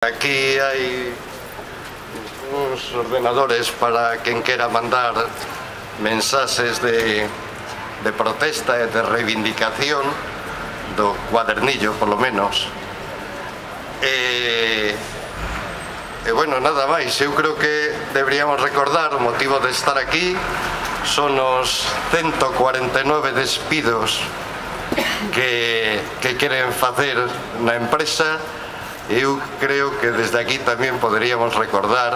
Aquí hai uns ordenadores para quen quera mandar mensaxes de protesta e de reivindicación do cuadernillo, polo menos. E bueno, nada máis, eu creo que deberíamos recordar o motivo de estar aquí. Son os 149 despidos que queren facer na empresa. Eu creo que desde aquí tamén poderíamos recordar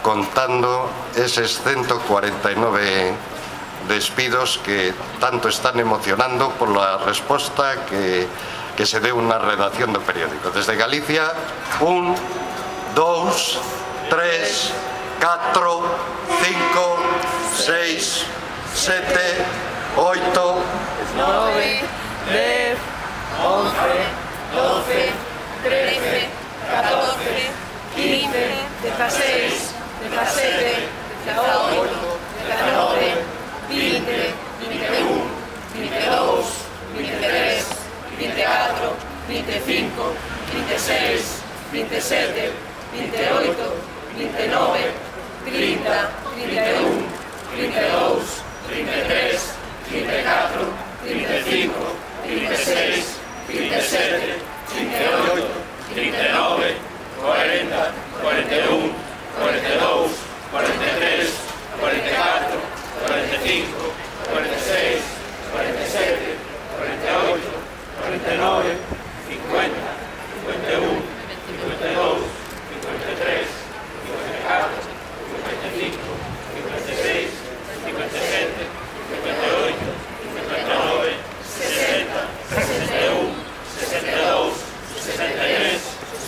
contando eses 149 despidos que tanto están emocionando pola resposta que se deu na redacción do periódico. Desde Galicia, 1, 2, 3, 4, 5, 6, 7, 8, 9, 10, 11, 12, 13, 14, 15, 16, 17, 18, 19, 20, 21, 22, 23, 24, 25, 26, 27, 28, 29, 30, 31, 32, 33, 34, 35, 36, 37, 38, 39, 40, 41, 42, 43, 44, 45, 46, 47, 48, 49, 50, 51, 52, 53, 54, 55, 56, 57, 58, 59, 60, 61, 62, 63,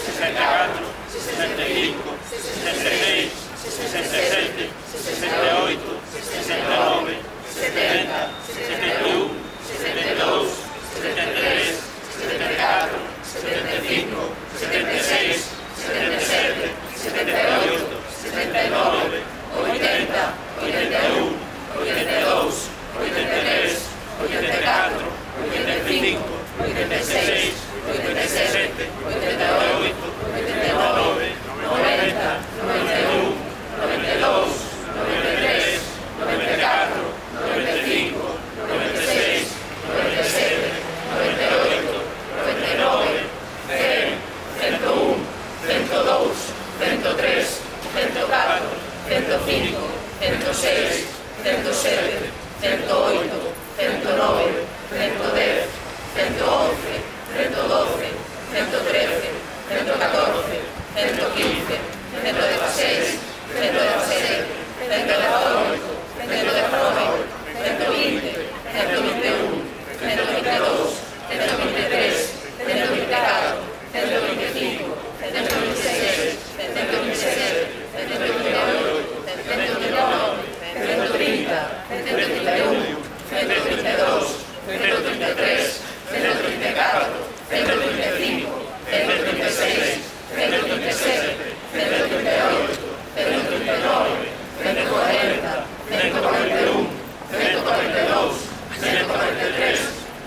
64, 65, 66, 67, 68, 69, 70, 71, 72, 73, 74, 75, 76, 77, 78, 79, 80, 81, 82, 83, 84, 85, 86, 87, 88, 89, 90, 91, 92, 93, 94, 95, 96, 97, 98, 99, 100, 101, 102, 103, 104, 105, 106, 107, 108, 109, 110, 111, 112, 113, 114, 115, 116, 117, 118, 119, 120, 121, 122, 123, 124, 125, 126, 127, 128, 129, 130, 131, 132, 133, 134, 135, 136, 137, 138, 139, 140, 141, 142, 143,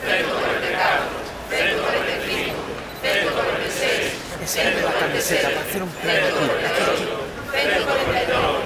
144, 145, 146, 147, 148, 149,